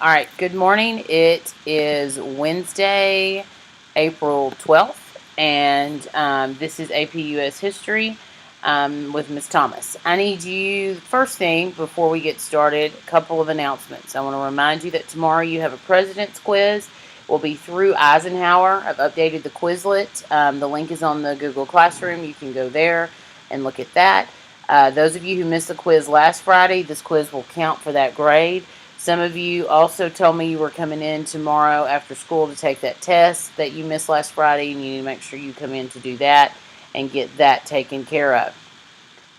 All right, good morning. It is Wednesday, April 12th, and this is APUS History with Miss Thomas. I need you, first thing, before we get started, a couple of announcements. I want to remind you that tomorrow you have a President's Quiz. It will be through Eisenhower. I've updated the Quizlet. The link is on the Google Classroom. You can go there and look at that. Those of you who missed the quiz last Friday, this quiz will count for that grade. Some of you also told me you were coming in tomorrow after school to take that test that you missed last Friday, and you need to make sure you come in to do that and get that taken care of.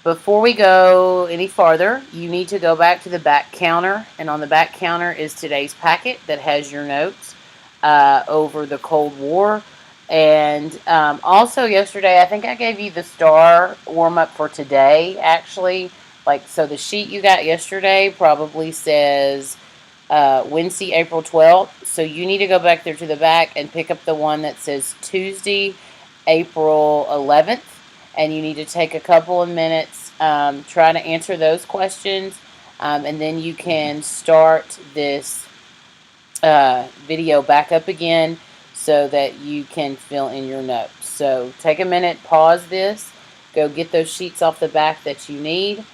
Before we go any farther, you need to go back to the back counter, and on the back counter is today's packet that has your notes over the Cold War. And also yesterday, I think I gave you the STAR warm-up for today, actually. So the sheet you got yesterday probably says Wednesday, April 12th. So you need to go back there to the back and pick up the one that says Tuesday, April 11th. And you need to take a couple of minutes trying to answer those questions. And then you can start this video back up again so that you can fill in your notes. So take a minute, pause this, go get those sheets off the back that you need.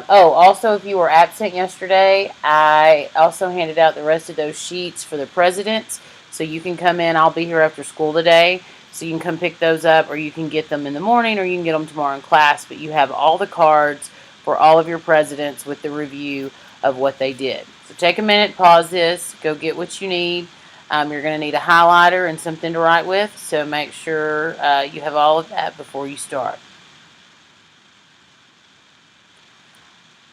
Also, if you were absent yesterday, I also handed out the rest of those sheets for the presidents. So you can come in. I'll be here after school today. So you can come pick those up, or you can get them in the morning, or you can get them tomorrow in class. But you have all the cards for all of your presidents with the review of what they did. So take a minute, pause this, go get what you need. You're going to need a highlighter and something to write with. So make sure you have all of that before you start.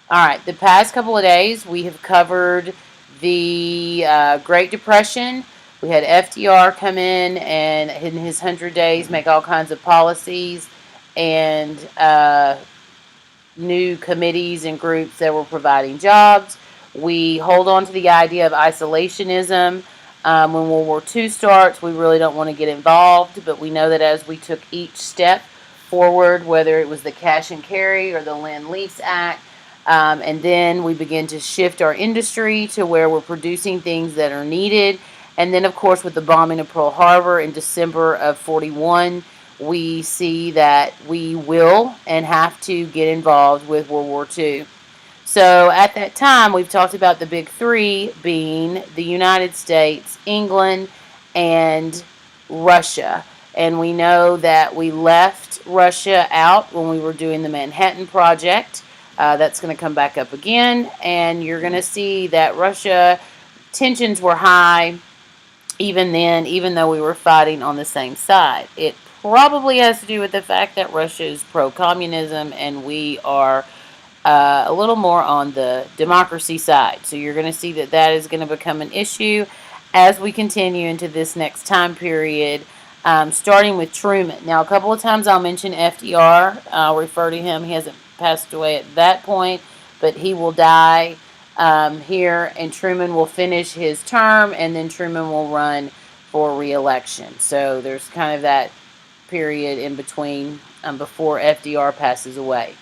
All right, the past couple of days we have covered the Great Depression. We had FDR come in and in his 100 days make all kinds of policies and new committees and groups that were providing jobs. We hold on to the idea of isolationism. When World War II starts, we really don't want to get involved, but we know that as we took each step forward, whether it was the Cash and Carry or the Lend-Lease Act, and then we begin to shift our industry to where we're producing things that are needed. And then, of course, with the bombing of Pearl Harbor in December of 41, we see that we will and have to get involved with World War II. So at that time, we've talked about the big three being the United States, England, and Russia. And we know that we left Russia out when we were doing the Manhattan Project. That's going to come back up again, and you're going to see that Russia tensions were high even then, even though we were fighting on the same side. It probably has to do with the fact that Russia is pro-communism and we are a little more on the democracy side. So you're going to see that that is going to become an issue as we continue into this next time period, starting with Truman. Now, a couple of times I'll mention FDR. I'll refer to him. He hasn't passed away at that point, but he will die here, and Truman will finish his term, and then Truman will run for re-election. So there's kind of that period in between before FDR passes away.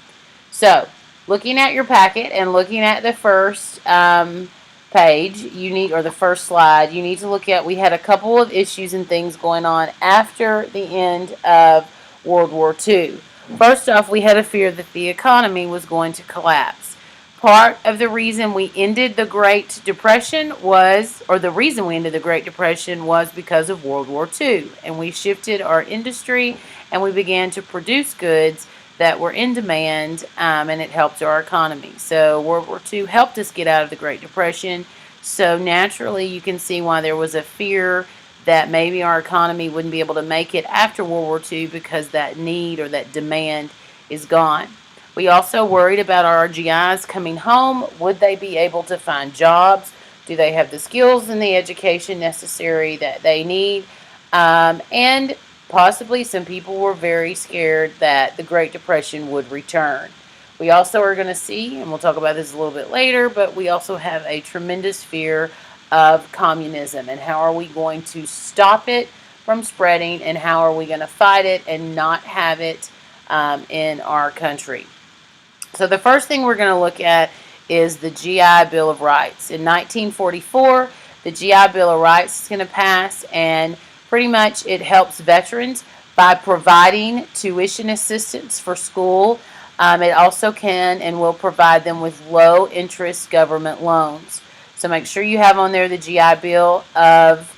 So looking at your packet and looking at the first page, or the first slide, you need to look at, we had a couple of issues and things going on after the end of World War II. First off, we had a fear that the economy was going to collapse. Part of the reason we ended the Great Depression was because of World War II. And we shifted our industry and we began to produce goods that were in demand, and it helped our economy. So World War II helped us get out of the Great Depression. So naturally, you can see why there was a fear that maybe our economy wouldn't be able to make it after World War II because that need or that demand is gone. We also worried about our GIs coming home. Would they be able to find jobs? Do they have the skills and the education necessary that they need? And possibly some people were very scared that the Great Depression would return. We also are going to see, and we'll talk about this a little bit later, but we also have a tremendous fear of communism, and how are we going to stop it from spreading, and how are we going to fight it and not have it in our country. So the first thing we're going to look at is the GI Bill of Rights. In 1944, The GI Bill of Rights is going to pass, and pretty much it helps veterans by providing tuition assistance for school. It also can and will provide them with low interest government loans. So make sure you have on there the GI Bill of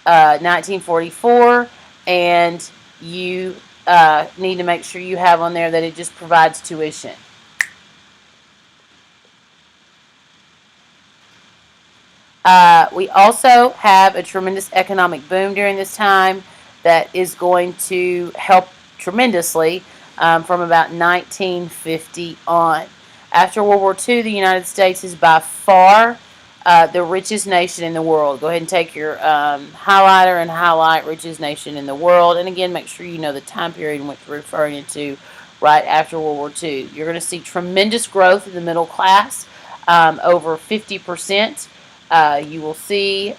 1944, and you need to make sure you have on there that it just provides tuition. We also have a tremendous economic boom during this time that is going to help tremendously from about 1950 on. After World War II, the United States is by far the richest nation in the world. Go ahead and take your highlighter and highlight richest nation in the world. And again, make sure you know the time period in which we're referring to right after World War II. You're going to see tremendous growth in the middle class, over 50%. You will see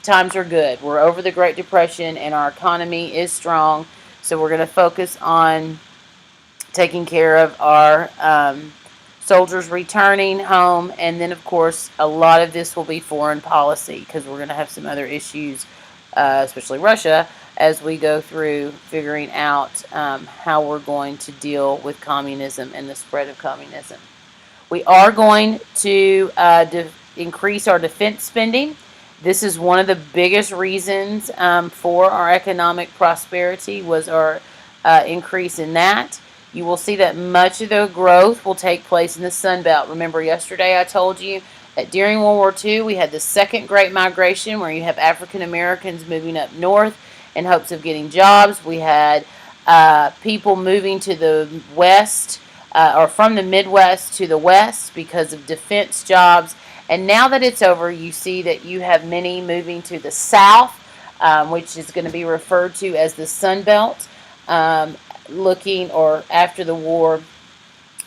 times are good. We're over the Great Depression and our economy is strong. So we're going to focus on taking care of our soldiers returning home. And then, of course, a lot of this will be foreign policy because we're going to have some other issues, especially Russia, as we go through figuring out how we're going to deal with communism and the spread of communism. We are going to increase our defense spending. This is one of the biggest reasons for our economic prosperity was our increase in that. You will see that much of the growth will take place in the Sun Belt. Remember yesterday I told you that during World War II we had the second Great Migration where you have African Americans moving up north in hopes of getting jobs. We had people moving to the west or from the Midwest to the west because of defense jobs. And now that it's over, you see that you have many moving to the south, which is going to be referred to as the Sun Belt, looking or after the war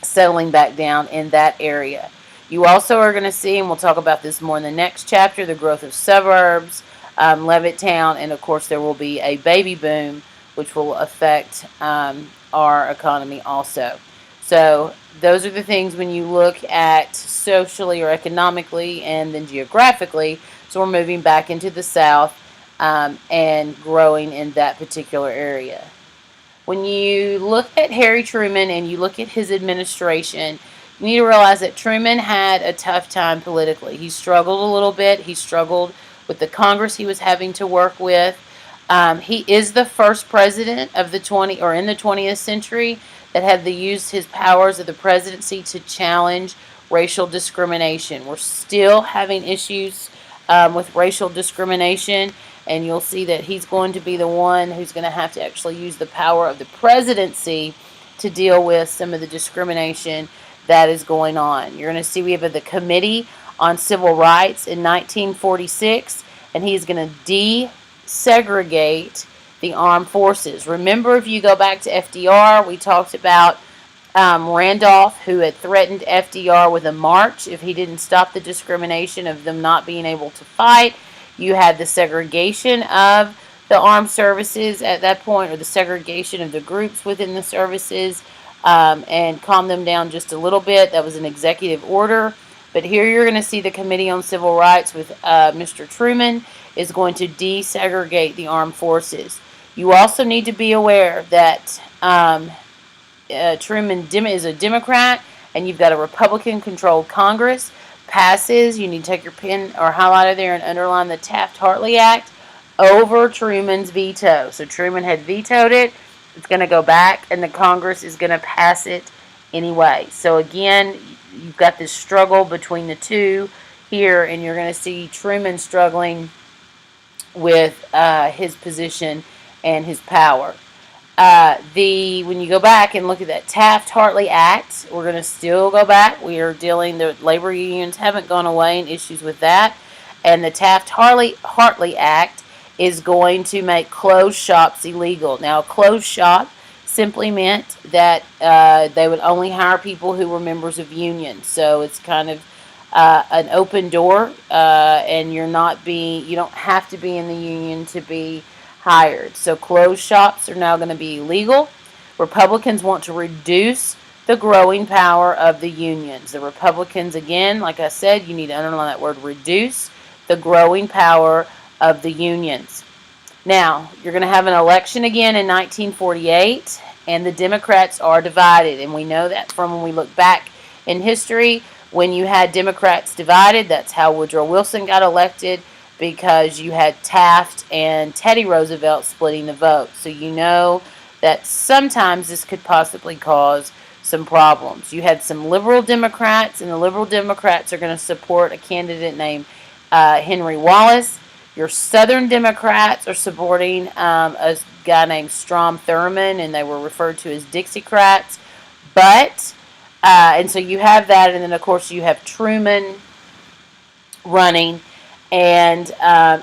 settling back down in that area. You also are going to see, and we'll talk about this more in the next chapter, the growth of suburbs, Levittown, and of course there will be a baby boom which will affect our economy also. So those are the things when you look at socially or economically and then geographically. So we're moving back into the South and growing in that particular area. When you look at Harry Truman and you look at his administration, you need to realize that Truman had a tough time politically. He struggled a little bit. He struggled with the Congress he was having to work with. He is the first president of the in the 20th century that had used his powers of the presidency to challenge racial discrimination. We're still having issues with racial discrimination, and you'll see that he's going to be the one who's going to have to actually use the power of the presidency to deal with some of the discrimination that is going on. You're going to see we have the Committee on Civil Rights in 1946, and he's going to desegregate the armed forces. Remember, if you go back to FDR, we talked about Randolph, who had threatened FDR with a march if he didn't stop the discrimination of them not being able to fight. You had the segregation of the armed services at that point, or the segregation of the groups within the services, and calm them down just a little bit. That was an executive order. But here you're going to see the Committee on Civil Rights with Mr. Truman is going to desegregate the armed forces. You also need to be aware that Truman is a Democrat, and you've got a Republican-controlled Congress. Passes, you need to take your pen or highlighter there and underline the Taft-Hartley Act over Truman's veto. So Truman had vetoed it. It's going to go back, and the Congress is going to pass it anyway. So again, you've got this struggle between the two here, and you're going to see Truman struggling with his position and his power. When you go back and look at that Taft-Hartley Act, we're going to still go back. We are the labor unions haven't gone away and issues with that. And the Taft-Hartley Act is going to make closed shops illegal. Now, a closed shop simply meant that they would only hire people who were members of unions. So it's kind of an open door, and you don't have to be in the union to be hired. So closed shops are now going to be illegal. Republicans want to reduce the growing power of the unions. The Republicans, again, like I said, you need to underline that word reduce. the growing power of the unions. Now, you're going to have an election again in 1948, and the Democrats are divided. And we know that from when we look back in history. When you had Democrats divided, that's how Woodrow Wilson got elected, because you had Taft and Teddy Roosevelt splitting the vote. So you know that sometimes this could possibly cause some problems. You had some liberal Democrats, and the liberal Democrats are going to support a candidate named Henry Wallace. Your Southern Democrats are supporting a guy named Strom Thurmond, and they were referred to as Dixiecrats. But, and so you have that, and then of course you have Truman running. And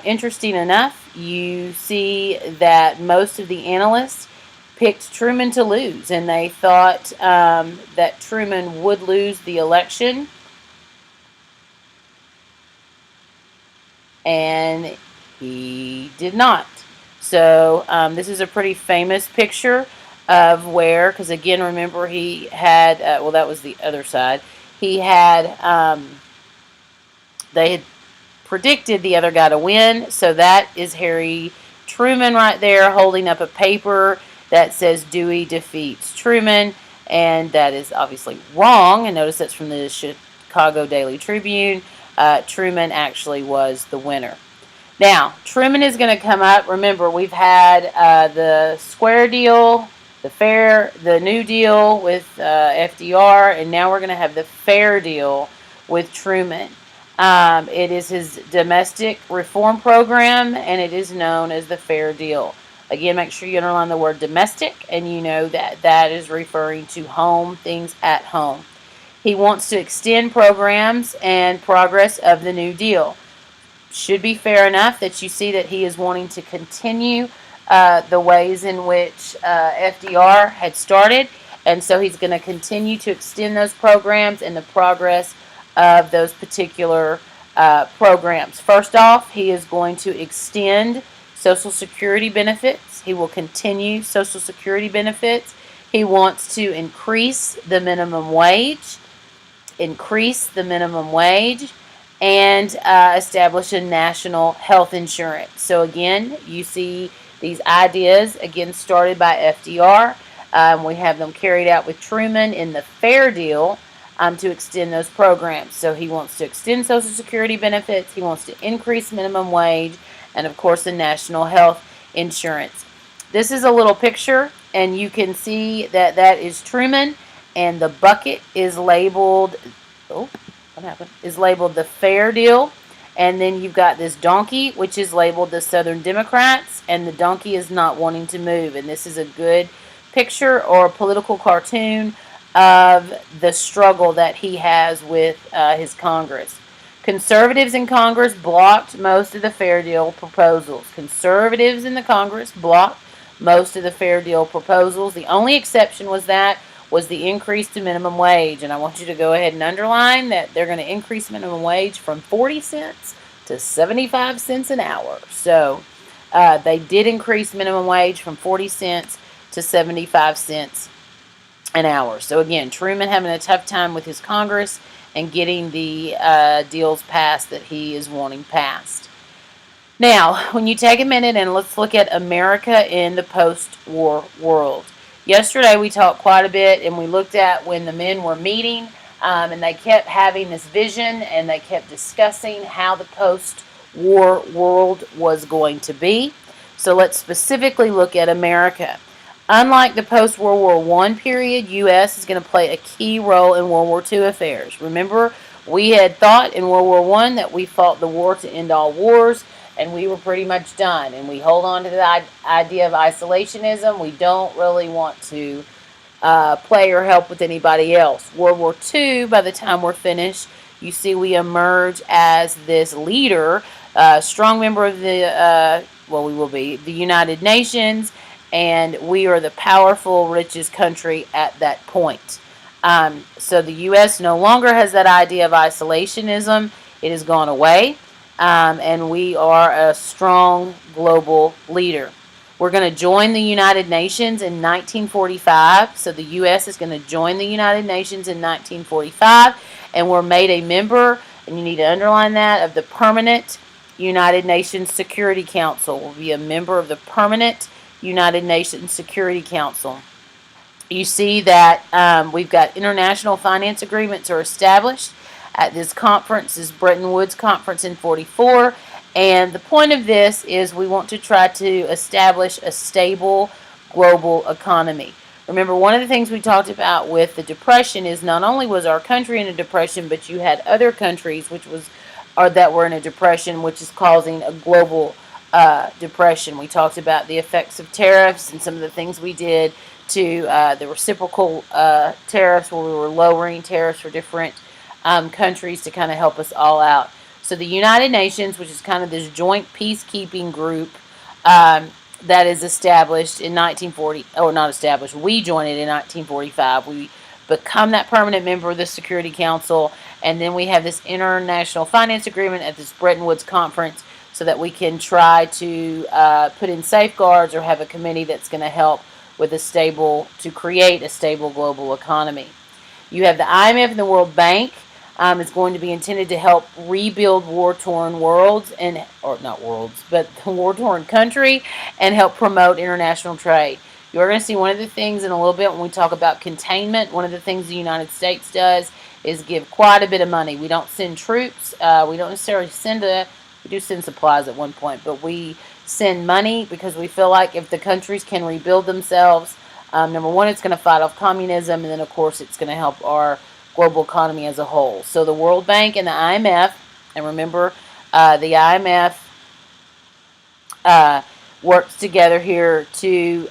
interesting enough, you see that most of the analysts picked Truman to lose, and they thought that Truman would lose the election. And he did not. So this is a pretty famous picture of where, because again, remember he had, well, that was the other side. He had, they had predicted the other guy to win. So that is Harry Truman right there holding up a paper that says Dewey defeats Truman. And that is obviously wrong. And notice that's from the Chicago Daily Tribune. Truman actually was the winner. Now, Truman is going to come up. Remember, we've had the square deal, the New Deal with FDR, and now we're going to have the fair deal with Truman. It is his domestic reform program, and it is known as the fair deal. Again, make sure you underline the word domestic, and you know that that is referring to home, things at home. He wants to extend programs and progress of the New Deal. Should be fair enough that you see that he is wanting to continue the ways in which FDR had started, and so he's going to continue to extend those programs and the progress of those particular programs. First off, he is going to extend Social Security benefits. He will continue Social Security benefits. He wants to increase the minimum wage, and establish a national health insurance. So again, you see these ideas, again, started by FDR. We have them carried out with Truman in the fair deal to extend those programs. So he wants to extend Social Security benefits. He wants to increase minimum wage, and of course, the national health insurance. This is a little picture, and you can see that that is Truman, and the bucket is labeled, is labeled the fair deal. And then you've got this donkey, which is labeled the Southern Democrats, and the donkey is not wanting to move. And this is a good picture or a political cartoon of the struggle that he has with his Congress. Conservatives in Congress blocked most of the fair deal proposals. Conservatives in the Congress blocked most of the fair deal proposals. The only exception was the increase to minimum wage. And I want you to go ahead and underline that they're going to increase minimum wage from 40 cents to 75 cents an hour. So they did increase minimum wage from 40 cents to 75 cents an hour. So again, Truman having a tough time with his Congress and getting the deals passed that he is wanting passed. Now, when you take a minute and let's look at America in the post-war world. Yesterday we talked quite a bit, and we looked at when the men were meeting, and they kept having this vision, and they kept discussing how the post-war world was going to be. So let's specifically look at America. Unlike the post-World War I period, U.S. is going to play a key role in World War II affairs. Remember, we had thought in World War I that we fought the war to end all wars, and we were pretty much done. And we hold on to the idea of isolationism. We don't really want to play or help with anybody else. World War II, by the time we're finished, you see we emerge as this leader, strong member of the, we will be, the United Nations, and we are the powerful, richest country at that point. So the U.S. no longer has that idea of isolationism. It has gone away, and we are a strong global leader. We're going to join the United Nations in 1945. So the U.S. is going to join the United Nations in 1945, and we're made a member, and you need to underline that, of the Permanent United Nations Security Council. Will be a member of the permanent United Nations Security Council. You see that we've got international finance agreements are established at this conference, this Bretton Woods conference in 44. And the point of this is we want to try to establish a stable global economy. Remember, one of the things we talked about with the Depression is not only was our country in a depression, but you had other countries that were in a depression, which is causing a global depression. We talked about the effects of tariffs and some of the things we did to the reciprocal tariffs, where we were lowering tariffs for different countries to kind of help us all out. So the United Nations, which is kind of this joint peacekeeping group that is established in 1940, or not established, we joined it in 1945. We become that permanent member of the Security Council, and then we have this international finance agreement at this Bretton Woods conference so that we can try to put in safeguards or have a committee that's going to help with to create a stable global economy. You have the IMF and the World Bank. It's going to be intended to help rebuild war-torn worlds, or not worlds, but the war-torn country, and help promote international trade. You're going to see one of the things in a little bit when we talk about containment. One of the things the United States does is give quite a bit of money. We don't send troops. We don't necessarily we do send supplies at one point, but we send money because we feel like if the countries can rebuild themselves, number one, it's going to fight off communism, and then, of course, it's going to help our global economy as a whole. So the World Bank and the IMF, and remember, the IMF works together here to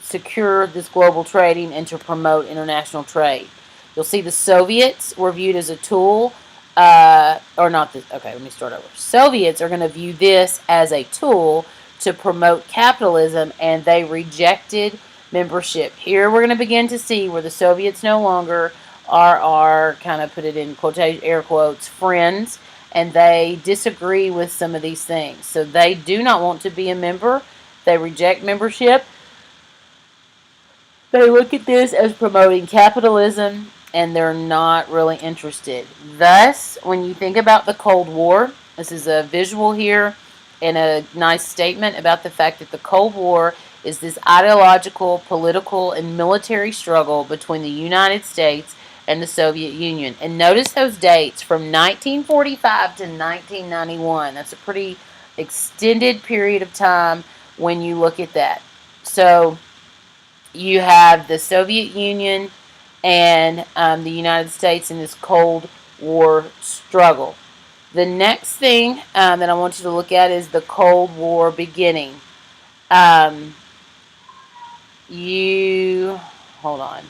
secure this global trading and to promote international trade. You'll see the Soviets were viewed as a tool, or not this. Okay, let me start over. Soviets are going to view this as a tool to promote capitalism, and they rejected membership. Here we're going to begin to see where the Soviets no longer are our, kind of put it in quotation, air quotes, friends, and they disagree with some of these things. So they do not want to be a member. They reject membership. They look at this as promoting capitalism, and they're not really interested. Thus, when you think about the Cold War, this is a visual here and a nice statement about the fact that the Cold War is this ideological, political, and military struggle between the United States and the Soviet Union. And notice those dates from 1945 to 1991. That's a pretty extended period of time when you look at that. So you have the Soviet Union and the United States in this Cold War struggle. The next thing that I want you to look at is the Cold War beginning. Hold on,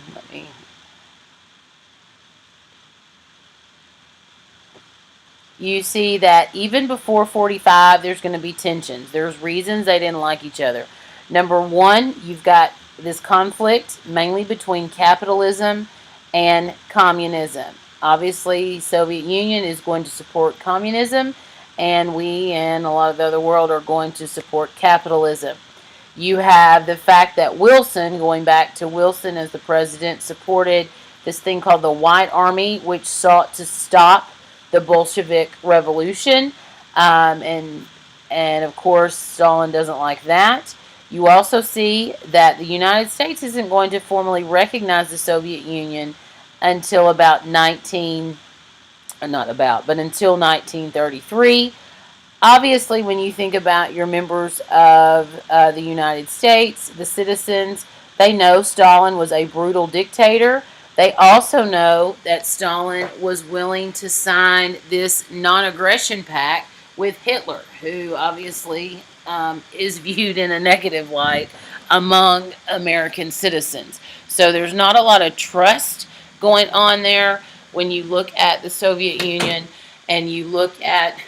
you see that even before 45, there's going to be tensions. There's reasons they didn't like each other. Number one, you've got this conflict mainly between capitalism and communism. Obviously, Soviet Union is going to support communism, and we and a lot of the other world are going to support capitalism. You have the fact that Wilson, going back to Wilson as the president, supported this thing called the White Army, which sought to stop the Bolshevik Revolution, and of course Stalin doesn't like that. You also see that the United States isn't going to formally recognize the Soviet Union until until 1933. Obviously, when you think about your members of the United States, the citizens, they know Stalin was a brutal dictator. They also know that Stalin was willing to sign this non-aggression pact with Hitler, who obviously is viewed in a negative light among American citizens. So there's not a lot of trust going on there when you look at the Soviet Union and you look at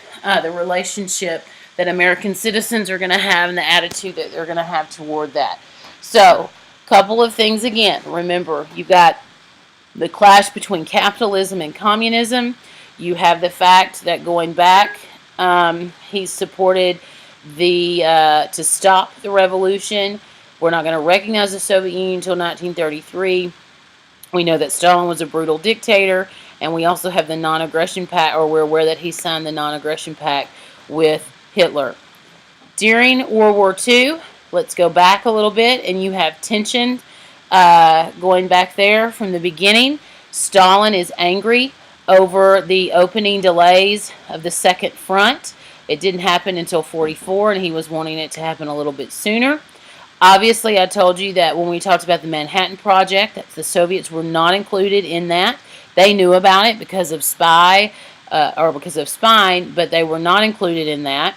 the relationship that American citizens are going to have and the attitude that they're going to have toward that. So, a couple of things again. Remember, you've got the clash between capitalism and communism. You have the fact that going back, he supported to stop the revolution. We're not going to recognize the Soviet Union until 1933. We know that Stalin was a brutal dictator, and we also have the non-aggression pact, or we're aware that he signed the non-aggression pact with Hitler. During World War II, let's go back a little bit, and you have tension going back there from the beginning. Stalin is angry over the opening delays of the Second Front. It didn't happen until 1944, and he was wanting it to happen a little bit sooner. Obviously, I told you that when we talked about the Manhattan Project, that the Soviets were not included in that. They knew about it because of because of spying, but they were not included in that.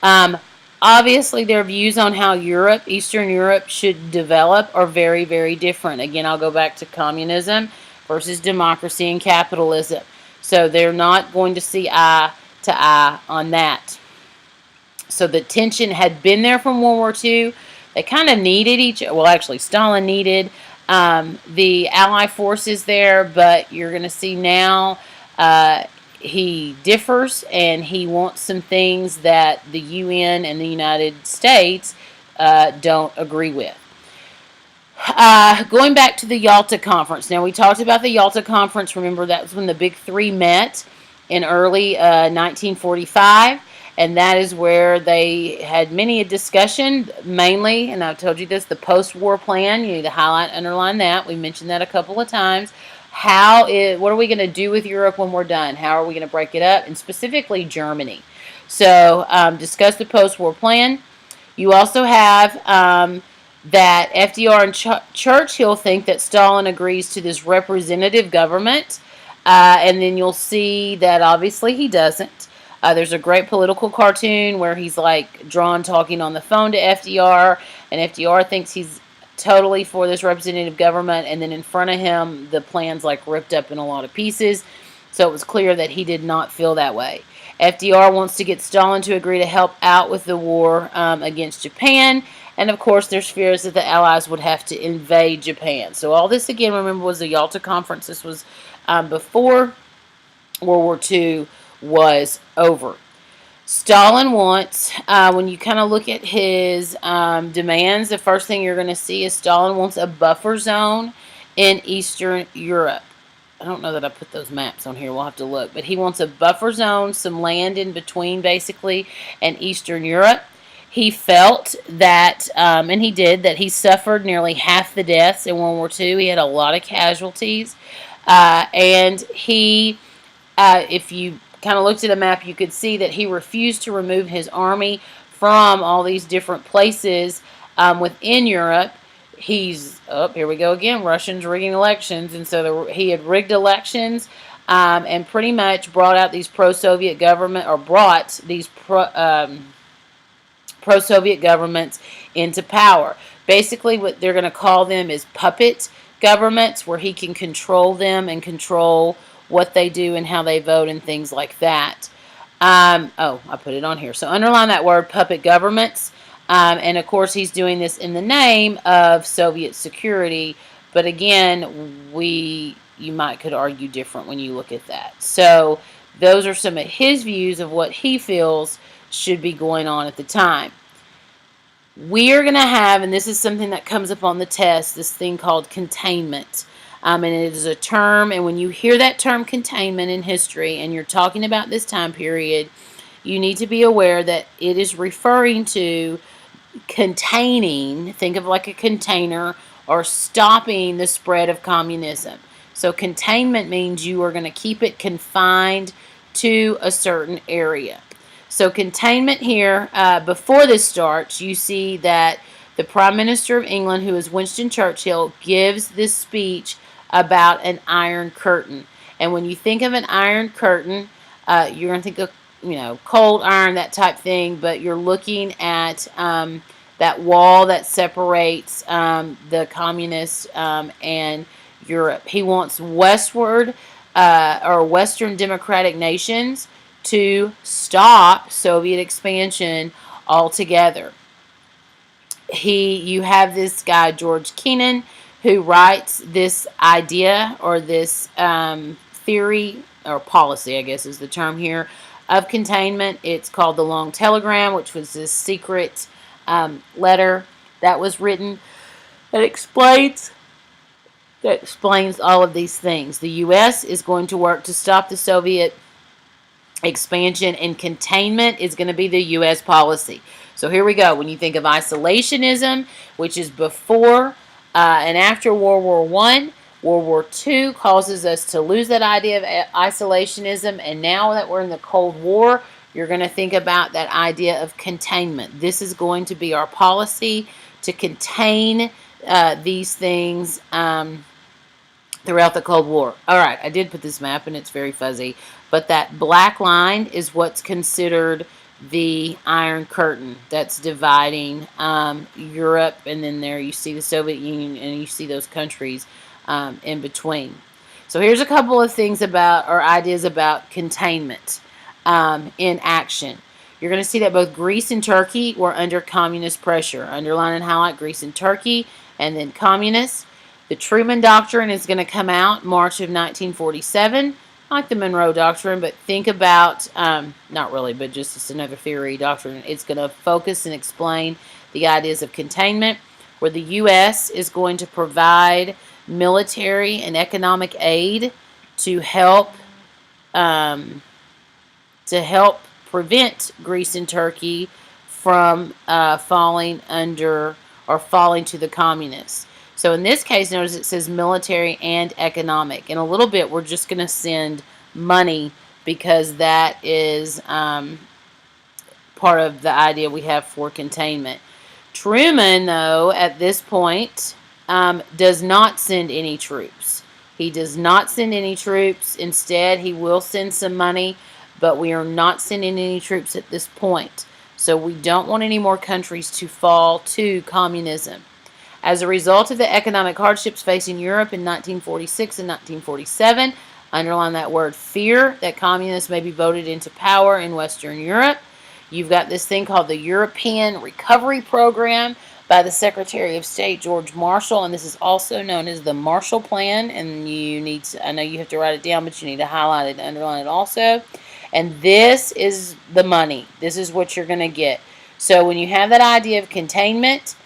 Um, Obviously, their views on how Europe, Eastern Europe, should develop are very, very different. Again, I'll go back to communism versus democracy and capitalism. So they're not going to see eye to eye on that. So the tension had been there from World War II. They kind of needed each. Well, actually, Stalin needed the Allied forces there, but you're going to see now he differs, and he wants some things that the UN and the United States don't agree with. Going back to the Yalta Conference. Now, we talked about the Yalta Conference. Remember, that was when the Big Three met in early 1945. And that is where they had many a discussion, mainly, and I've told you this, the post-war plan. You need to highlight, underline that. We mentioned that a couple of times. What are we going to do with Europe when we're done? How are we going to break it up? And specifically Germany. So discuss the post-war plan. You also have that FDR and Churchill think that Stalin agrees to this representative government. And then you'll see that obviously he doesn't. There's a great political cartoon where he's like drawn talking on the phone to FDR, and FDR thinks he's totally for this representative government, and then in front of him the plan's like ripped up in a lot of pieces. So it was clear that he did not feel that way. FDR wants to get Stalin to agree to help out with the war against Japan, and of course there's fears that the Allies would have to invade Japan. So all this, again, remember, was the Yalta Conference. This was before World War II was over. Stalin wants, when you kind of look at his demands, the first thing you're going to see is Stalin wants a buffer zone in Eastern Europe. I don't know that I put those maps on here. We'll have to look. But he wants a buffer zone, some land in between, basically, and Eastern Europe. He felt that, and he did, that he suffered nearly half the deaths in World War II. He had a lot of casualties. And he, if you kind of looked at a map, you could see that he refused to remove his army from all these different places within Europe. Here we go again, Russians rigging elections. And so he had rigged elections and pretty much brought out these pro-Soviet government, or brought these pro-Soviet governments into power. Basically, what they're going to call them is puppet governments, where he can control them and control what they do and how they vote and things like that. I put it on here. So underline that word, puppet governments. And of course, he's doing this in the name of Soviet security. But again, you could argue different when you look at that. So those are some of his views of what he feels should be going on at the time. We are going to have, and this is something that comes up on the test, this thing called containment. And it is a term, and when you hear that term containment in history and you're talking about this time period, you need to be aware that it is referring to containing, think of like a container, or stopping the spread of communism. So containment means you are going to keep it confined to a certain area. So containment here, before this starts, you see that the Prime Minister of England, who is Winston Churchill, gives this speech about an iron curtain. And when you think of an iron curtain, you're going to think of, cold iron, that type thing, but you're looking at that wall that separates the communists and Europe. He wants westward or Western democratic nations to stop Soviet expansion altogether. You have this guy, George Kennan, who writes this idea, or this theory, or policy, I guess is the term here, of containment. It's called the Long Telegram, which was this secret letter that was written that explains that explains all of these things. The U.S. is going to work to stop the Soviet expansion, and containment is going to be the U.S. policy. So here we go. When you think of isolationism, which is before and after World War I, World War II causes us to lose that idea of isolationism, and now that we're in the Cold War, you're going to think about that idea of containment. This is going to be our policy to contain these things throughout the Cold War. All right, I did put this map, and it's very fuzzy, but that black line is what's considered the Iron Curtain that's dividing Europe, and then there you see the Soviet Union, and you see those countries in between. So here's a couple of things about, or ideas about, containment in action. You're going to see that both Greece and Turkey were under communist pressure. Underline and highlight Greece and Turkey, and then communists. The Truman Doctrine is going to come out March of 1947, like the Monroe Doctrine, but think about, not really, but just it's another theory doctrine. It's going to focus and explain the ideas of containment, where the U.S. is going to provide military and economic aid to help prevent Greece and Turkey from falling under or falling to the communists. So in this case, notice it says military and economic. In a little bit, we're just going to send money because that is part of the idea we have for containment. Truman, though, at this point, does not send any troops. He does not send any troops. Instead, he will send some money, but we are not sending any troops at this point. So we don't want any more countries to fall to communism. As a result of the economic hardships facing Europe in 1946 and 1947, underline that word fear, that communists may be voted into power in Western Europe. You've got this thing called the European Recovery Program by the Secretary of State George Marshall, and this is also known as the Marshall Plan, and you need to, I know you have to write it down, but you need to highlight it and underline it also. And this is the money. This is what you're going to get. So when you have that idea of containment,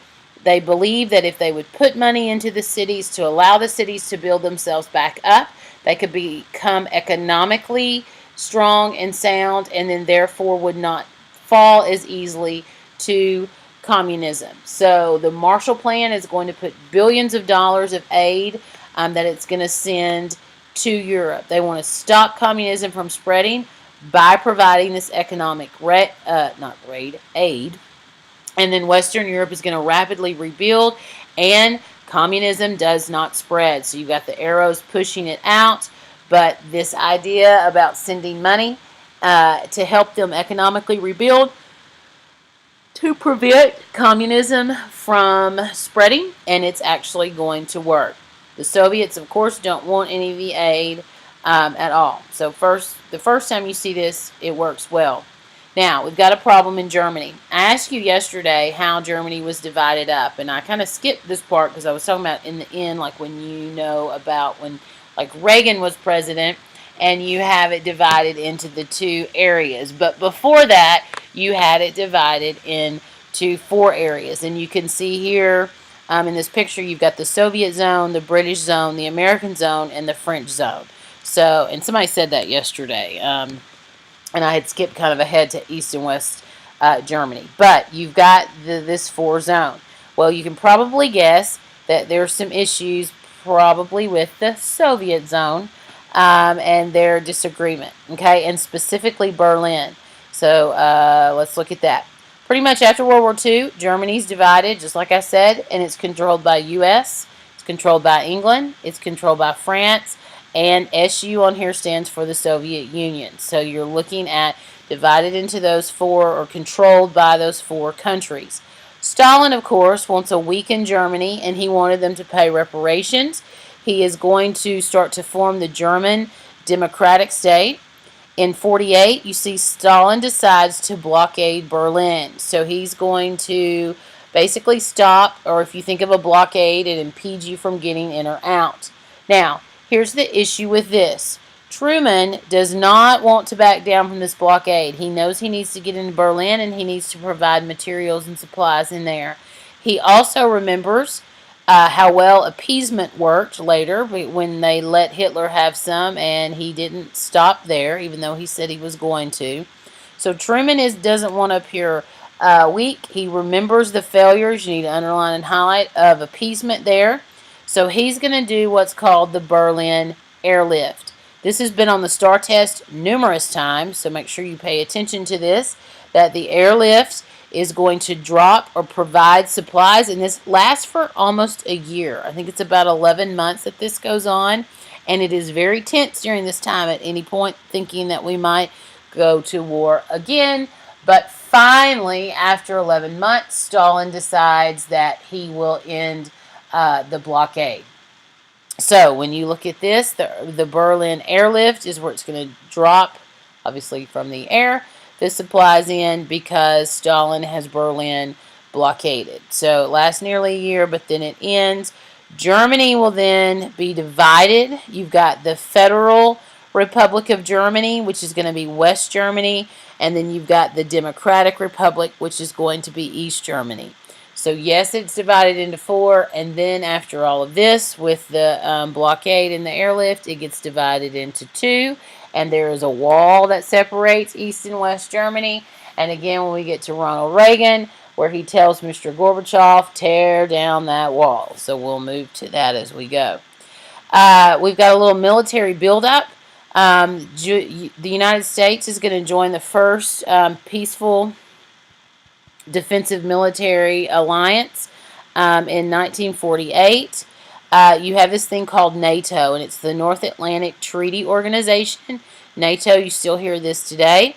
they believe that if they would put money into the cities to allow the cities to build themselves back up, they could become economically strong and sound, and then therefore would not fall as easily to communism. So the Marshall Plan is going to put billions of dollars of aid that it's going to send to Europe. They want to stop communism from spreading by providing this economic aid. And then Western Europe is going to rapidly rebuild, and communism does not spread. So you've got the arrows pushing it out, but this idea about sending money to help them economically rebuild to prevent communism from spreading, and it's actually going to work. The Soviets, of course, don't want any of the aid at all. So the first time you see this, it works well. Now, we've got a problem in Germany. I asked you yesterday how Germany was divided up, and I kind of skipped this part because I was talking about in the end, like when you know about when like Reagan was president, and you have it divided into the two areas. But before that, you had it divided into 4 areas. And you can see here in this picture, you've got the Soviet zone, the British zone, the American zone, and the French zone. So, and somebody said that yesterday. And I had skipped kind of ahead to East and West Germany. But you've got this 4 zone. Well, you can probably guess that there's some issues probably with the Soviet zone and their disagreement, okay, and specifically Berlin. So let's look at that. Pretty much after World War II, Germany's divided, just like I said, and it's controlled by U.S., it's controlled by England, it's controlled by France, and SU on here stands for the Soviet Union. So you're looking at divided into those 4 or controlled by those 4 countries. Stalin, of course, wants a weakened Germany, and he wanted them to pay reparations. He is going to start to form the German Democratic State. In 1948, you see Stalin decides to blockade Berlin. So he's going to basically stop, or if you think of a blockade, it impedes you from getting in or out. Now, here's the issue with this. Truman does not want to back down from this blockade. He knows he needs to get into Berlin, and he needs to provide materials and supplies in there. He also remembers How well appeasement worked later when they let Hitler have some, and he didn't stop there, even though he said he was going to. So Truman doesn't want to appear weak. He remembers the failures. You need to underline and highlight of appeasement there. So he's going to do what's called the Berlin airlift. This has been on the STAR test numerous times, so make sure you pay attention to this, that the airlift is going to drop or provide supplies, and this lasts for almost a year. I think it's about 11 months that this goes on, and it is very tense during this time at any point, thinking that we might go to war again. But finally, after 11 months, Stalin decides that he will end the blockade. So when you look at this, the Berlin airlift is where it's going to drop, obviously from the air, the supplies in, because Stalin has Berlin blockaded. So it lasts nearly a year, but then it ends. Germany will then be divided. You've got the Federal Republic of Germany, which is going to be West Germany, and then you've got the Democratic Republic, which is going to be East Germany. So yes, it's divided into four, and then after all of this, with the blockade and the airlift, it gets divided into two, and there is a wall that separates East and West Germany. And again, when we get to Ronald Reagan, where he tells Mr. Gorbachev, tear down that wall. So we'll move to that as we go. We've got a little military buildup. The United States is going to join the first peaceful defensive military alliance in 1948. You have this thing called NATO, and it's the North Atlantic Treaty Organization. NATO, you still hear this today.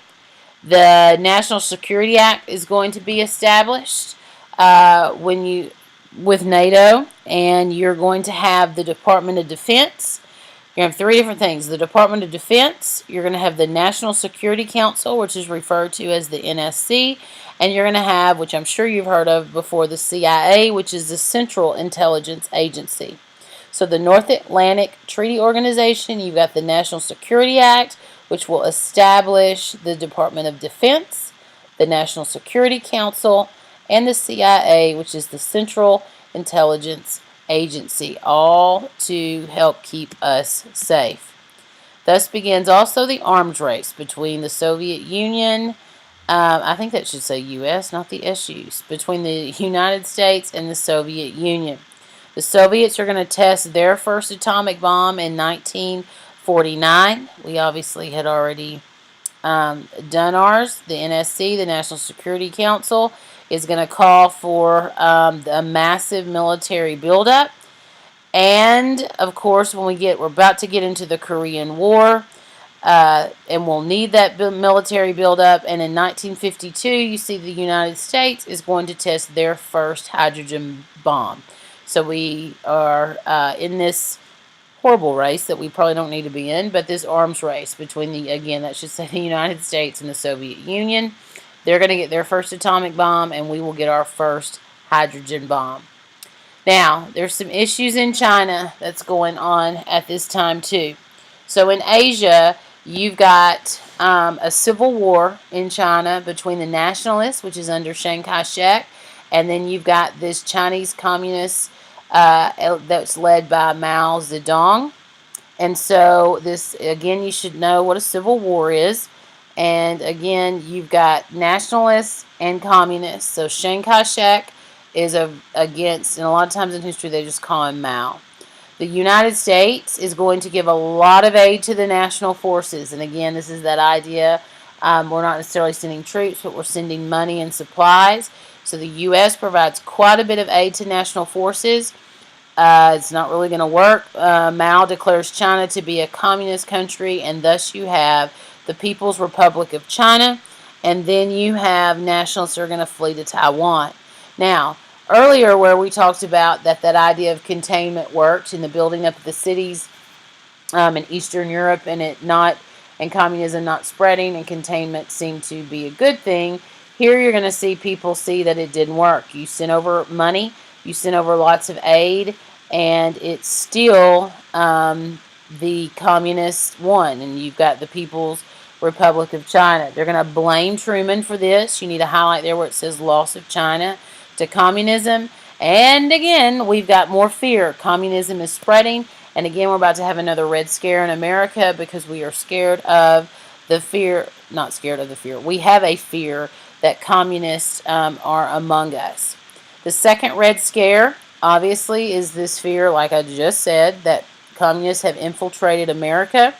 The National Security Act is going to be established with NATO, and you're going to have the Department of Defense. You're going to have three different things. The Department of Defense, you're going to have the National Security Council, which is referred to as the NSC, and you're going to have, which I'm sure you've heard of before, the CIA, which is the Central Intelligence Agency. So the North Atlantic Treaty Organization, you've got the National Security Act, which will establish the Department of Defense, the National Security Council, and the CIA, which is the Central Intelligence Agency, all to help keep us safe. Thus begins also the arms race between the Soviet Union, I think that should say U.S., not the SUs, between the United States and the Soviet Union. The Soviets are going to test their first atomic bomb in 1949. We obviously had already done ours. The NSC, the National Security Council, is going to call for a massive military buildup. And, of course, we're about to get into the Korean War, and we'll need that military buildup. And in 1952, you see the United States is going to test their first hydrogen bomb. So we are in this horrible race that we probably don't need to be in, but this arms race between that should say the United States and the Soviet Union. They're going to get their first atomic bomb, and we will get our first hydrogen bomb. Now, there's some issues in China that's going on at this time too. So in Asia, you've got a civil war in China between the nationalists, which is under Chiang Kai-shek, and then you've got this Chinese communist that's led by Mao Zedong. And so this, again, you should know what a civil war is. And again, you've got nationalists and communists. So Chiang Kai-shek is against, and a lot of times in history they just call him Mao. The United States is going to give a lot of aid to the national forces. And again, this is that idea, we're not necessarily sending troops, but we're sending money and supplies. So the U.S. provides quite a bit of aid to national forces. It's not really going to work. Mao declares China to be a communist country, and thus you have the People's Republic of China, and then you have nationalists who are going to flee to Taiwan. Now, earlier where we talked about that idea of containment worked in the building up of the cities in Eastern Europe, and communism not spreading, and containment seemed to be a good thing. Here you're going to see people see that it didn't work. You sent over money, you sent over lots of aid, and it's still the communists won, and you've got the People's Republic of China. They're going to blame Truman for this. You need to highlight there where it says loss of China to communism, And again, we've got more fear. Communism is spreading. And again, we're about to have another Red Scare in America because we are scared of the fear. Not scared of the fear. We have a fear that communists are among us. The second Red Scare, obviously, is this fear, like I just said, that communists have infiltrated America.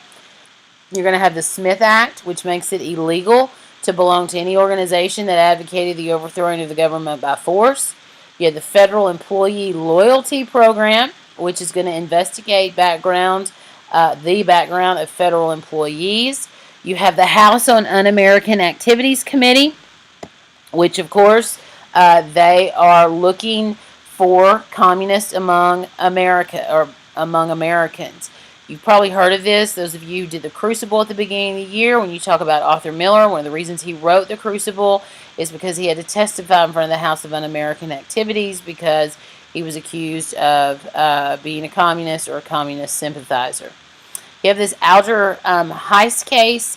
You're going to have the Smith Act, which makes it illegal to belong to any organization that advocated the overthrowing of the government by force. You have the Federal Employee Loyalty Program, which is going to investigate the background of federal employees. You have the House on Un-American Activities Committee, which, of course, they are looking for communists among Americans. You've probably heard of this. Those of you who did the Crucible at the beginning of the year, when you talk about Arthur Miller, one of the reasons he wrote the Crucible is because he had to testify in front of the House of Un-American Activities because he was accused of being a communist or a communist sympathizer. You have this Alger Heiss case.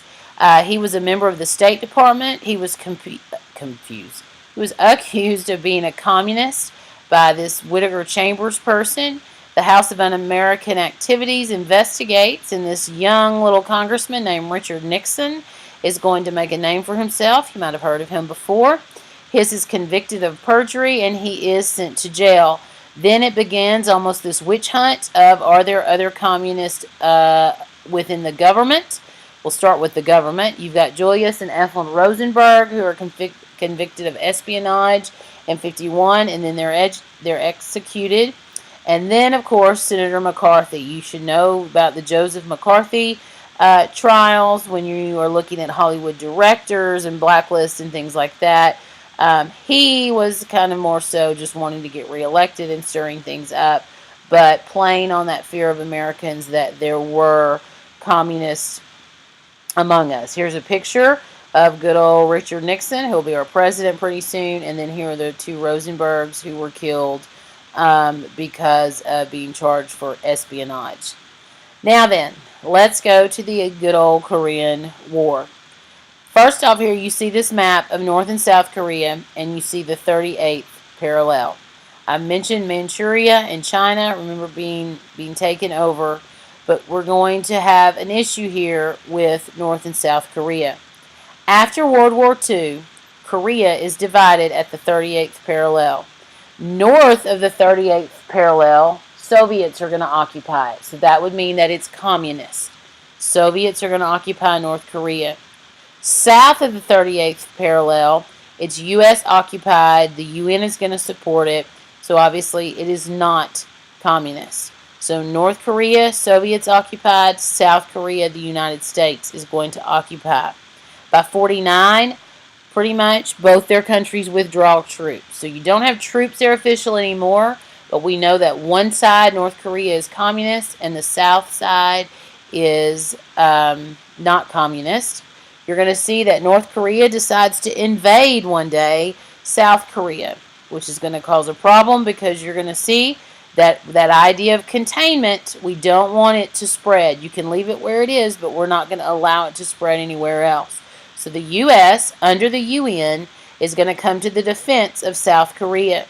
He was a member of the State Department. He was confused. He was accused of being a communist by this Whittaker Chambers person. The House of Un-American Activities investigates, and this young little congressman named Richard Nixon is going to make a name for himself. You might have heard of him before. His is convicted of perjury, and he is sent to jail. Then it begins almost this witch hunt of, are there other communists within the government? We'll start with the government. You've got Julius and Ethel Rosenberg, who are convicted of espionage in 1951, and then they're executed. And then, of course, Senator McCarthy. You should know about the Joseph McCarthy trials when you are looking at Hollywood directors and blacklists and things like that. He was kind of more so just wanting to get reelected and stirring things up, but playing on that fear of Americans that there were communists among us. Here's a picture of good old Richard Nixon, who will be our president pretty soon. And then here are the two Rosenbergs who were killed because of being charged for espionage. Now then, let's go to the good old Korean War. First off here, you see this map of North and South Korea, and you see the 38th parallel. I mentioned Manchuria and China, remember being taken over, but we're going to have an issue here with North and South Korea. After World War II, Korea is divided at the 38th parallel. North of the 38th parallel, Soviets are going to occupy it. So that would mean that it's communist. Soviets are going to occupy North Korea. South of the 38th parallel, it's U.S. occupied. The UN is going to support it. So obviously it is not communist. So North Korea, Soviets occupied. South Korea, the United States is going to occupy. By 49, pretty much both their countries withdraw troops. So you don't have troops there officially anymore, but we know that one side, North Korea, is communist, and the south side is not communist. You're going to see that North Korea decides to invade one day South Korea, which is going to cause a problem because you're going to see that idea of containment, we don't want it to spread. You can leave it where it is, but we're not going to allow it to spread anywhere else. So the U.S., under the UN, is going to come to the defense of South Korea.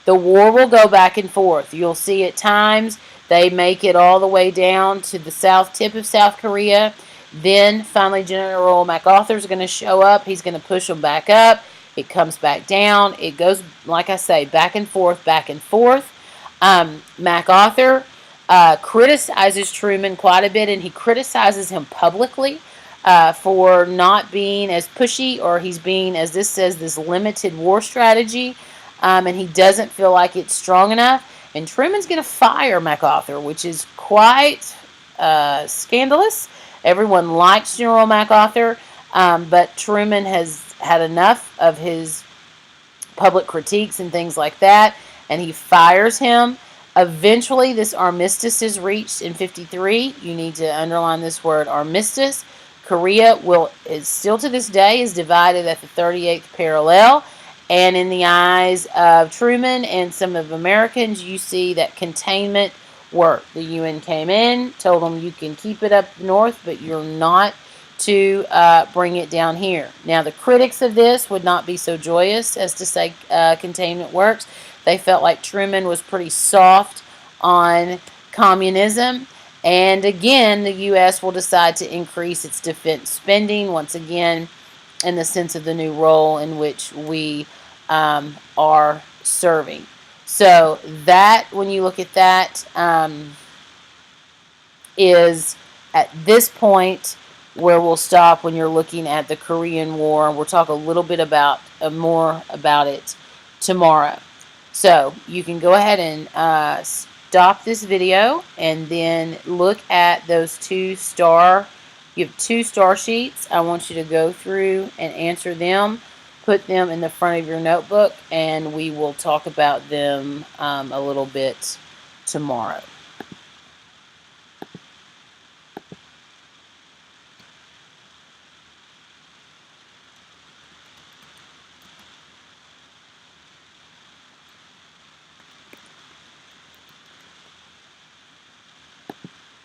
The war will go back and forth. You'll see at times they make it all the way down to the south tip of South Korea. Then finally General MacArthur is going to show up. He's going to push them back up. It comes back down. It goes, like I say, back and forth, back and forth. MacArthur criticizes Truman quite a bit, and he criticizes him publicly for not being as pushy, or he's being, as this says, this limited war strategy, and he doesn't feel like it's strong enough. And Truman's going to fire MacArthur, which is quite scandalous. Everyone likes General MacArthur, but Truman has had enough of his public critiques and things like that, and he fires him. Eventually, this armistice is reached in 1953. You need to underline this word, armistice. Korea is still to this day is divided at the 38th parallel, and in the eyes of Truman and some of Americans, you see that containment worked. The UN came in, told them you can keep it up north, but you're not to bring it down here. Now, the critics of this would not be so joyous as to say containment works. They felt like Truman was pretty soft on communism. And again, the U.S. will decide to increase its defense spending once again in the sense of the new role in which we are serving. So that, when you look at that, is at this point where we'll stop when you're looking at the Korean War. We'll talk a little bit about more about it tomorrow. So you can go ahead and stop this video and then look at those two star. You have two star sheets. I want you to go through and answer them. Put them in the front of your notebook, and we will talk about them a little bit tomorrow.